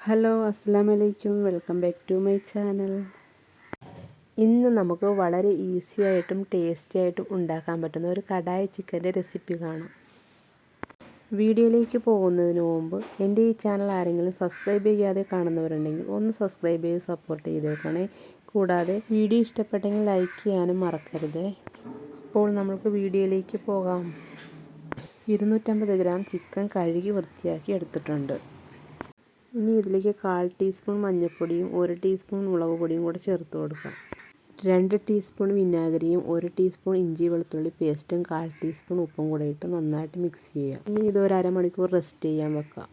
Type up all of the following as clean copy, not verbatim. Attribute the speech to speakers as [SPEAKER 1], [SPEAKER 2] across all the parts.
[SPEAKER 1] Hello അസ്സലാമലൈക്കും, welcome back to my channel. ഇന്ന് നമുക്ക് വളരെ ഈസി ആയിട്ടും ടേസ്റ്റി ആയിട്ടും ഉണ്ടാക്കാൻ പറ്റുന്ന ഒരു കടായി ചിക്കൻ്റെ റെസിപ്പി കാണാം. വീഡിയോയിലേക്ക് പോകുന്നതിന് മുമ്പ് എൻ്റെ ഈ ചാനൽ ആരെങ്കിലും സബ്സ്ക്രൈബ് ചെയ്യാതെ കാണുന്നവരുണ്ടെങ്കിൽ ഒന്ന് സബ്സ്ക്രൈബ് ചെയ്ത് സപ്പോർട്ട് ചെയ്തേക്കണേ. കൂടാതെ വീഡിയോ ഇഷ്ടപ്പെട്ടെങ്കിൽ ലൈക്ക് ചെയ്യാനും മറക്കരുത്. അപ്പോൾ നമുക്ക് വീഡിയോയിലേക്ക് പോകാം. 250 ഗ്രാം ചിക്കൻ കഴുകി വൃത്തിയാക്കി എടുത്തിട്ടുണ്ട്. ഇനി ഇതിലേക്ക് 1/4 ടീസ്പൂൺ മഞ്ഞൾപ്പൊടിയും 1 ടീസ്പൂൺ മുളക് പൊടിയും കൂടെ ചേർത്ത് കൊടുക്കാം. 2 ടീസ്പൂൺ വിനാഗിരിയും 1 ടീസ്പൂൺ ഇഞ്ചി വെളുത്തുള്ളി പേസ്റ്റും 1/4 ടീസ്പൂൺ ഉപ്പും കൂടെ ഇട്ട് നന്നായിട്ട് മിക്സ് ചെയ്യാം. ഇനി ഇത് ഒരു അരമണിക്കൂർ റെസ്റ്റ് ചെയ്യാൻ വെക്കാം.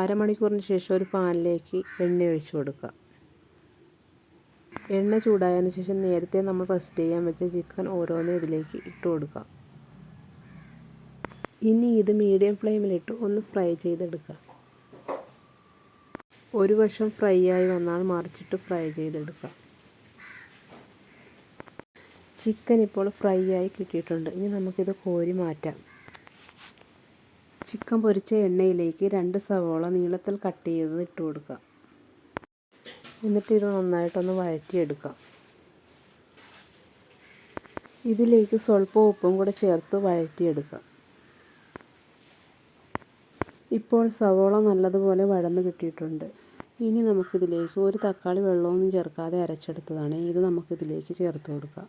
[SPEAKER 1] അരമണിക്കൂറിന് ശേഷം ഒരു പാനിലേക്ക് എണ്ണ ഒഴിച്ചു കൊടുക്കാം. എണ്ണ ചൂടായതിനു ശേഷം നേരത്തെ നമ്മൾ റെസ്റ്റ് ചെയ്യാൻ വെച്ച ചിക്കൻ ഓരോന്ന് ഇതിലേക്ക് ഇട്ട് കൊടുക്കാം. ഇനി ഇത് മീഡിയം ഫ്ലെയിമിലിട്ട് ഒന്ന് ഫ്രൈ ചെയ്തെടുക്കാം. ഒരു വശം ഫ്രൈ ആയി വന്നാൽ മറിച്ചിട്ട് ഫ്രൈ ചെയ്തെടുക്കാം. ചിക്കൻ ഇപ്പോൾ ഫ്രൈ ആയി കിട്ടിയിട്ടുണ്ട്. ഇനി നമുക്കിത് കോരി മാറ്റാം. ചിക്കൻ പൊരിച്ച എണ്ണയിലേക്ക് 2 സവോള നീളത്തിൽ കട്ട് ചെയ്തത് ഇട്ട് കൊടുക്കാം. എന്നിട്ട് ഇത് നന്നായിട്ടൊന്ന് വഴറ്റിയെടുക്കാം. ഇതിലേക്ക് സ്വല്പം ഉപ്പും കൂടെ ചേർത്ത് വഴറ്റിയെടുക്കാം. ഇപ്പോൾ സവോള നല്ലതുപോലെ വഴന്ന് കിട്ടിയിട്ടുണ്ട്. ഇനി നമുക്കിതിലേക്ക് ഒരു തക്കാളി വെള്ളമൊന്നും ചേർക്കാതെ അരച്ചെടുത്തതാണ്. ഇത് നമുക്കിതിലേക്ക് ചേർത്ത് കൊടുക്കാം.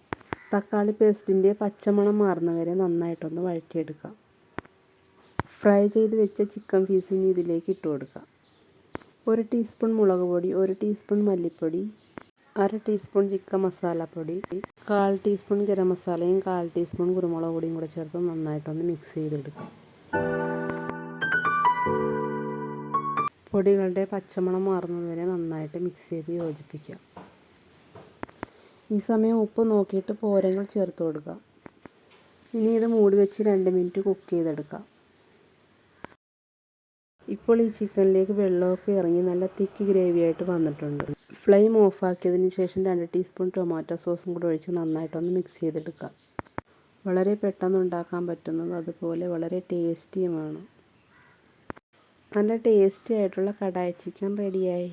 [SPEAKER 1] തക്കാളി പേസ്റ്റിൻ്റെ പച്ചമണം മാറുന്നവരെ നന്നായിട്ടൊന്ന് വഴറ്റിയെടുക്കാം. ഫ്രൈ ചെയ്ത് വെച്ച ചിക്കൻ പീസ് ഇനി ഇതിലേക്ക് ഇട്ട് കൊടുക്കാം. 1 ടീസ്പൂൺ മുളക് പൊടി, 1 ടീസ്പൂൺ മല്ലിപ്പൊടി, 1/2 ടീസ്പൂൺ ചിക്കൻ മസാലപ്പൊടി, 1/4 ടീസ്പൂൺ ഗരം മസാലയും 1/4 ടീസ്പൂൺ കുരുമുളക് പൊടിയും കൂടെ ചേർത്ത് നന്നായിട്ടൊന്ന് മിക്സ് ചെയ്തെടുക്കാം. പൊടികളുടെ പച്ചമണം മാറുന്നതുവരെ നന്നായിട്ട് മിക്സ് ചെയ്ത് യോജിപ്പിക്കാം. ഈ സമയം ഉപ്പ് നോക്കിയിട്ട് പോരെങ്കിൽ ചേർത്ത് കൊടുക്കാം. ഇനി ഇത് മൂടി വെച്ച് 2 മിനിറ്റ് കുക്ക് ചെയ്തെടുക്കാം. ഇപ്പോൾ ഈ ചിക്കനിലേക്ക് വെള്ളമൊക്കെ ഇറങ്ങി നല്ല തിക്ക് ഗ്രേവി ആയിട്ട് വന്നിട്ടുണ്ട്. ഫ്ലെയിം ഓഫാക്കിയതിന് ശേഷം 2 ടീസ്പൂൺ ടൊമാറ്റോ സോസും കൂടെ ഒഴിച്ച് നന്നായിട്ടൊന്ന് മിക്സ് ചെയ്തെടുക്കാം. വളരെ പെട്ടെന്ന് ഉണ്ടാക്കാൻ പറ്റുന്നത് അതുപോലെ വളരെ ടേസ്റ്റിയുമാണ്. നല്ല ടേസ്റ്റി ആയിട്ടുള്ള കടായി ചിക്കൻ റെഡിയായി.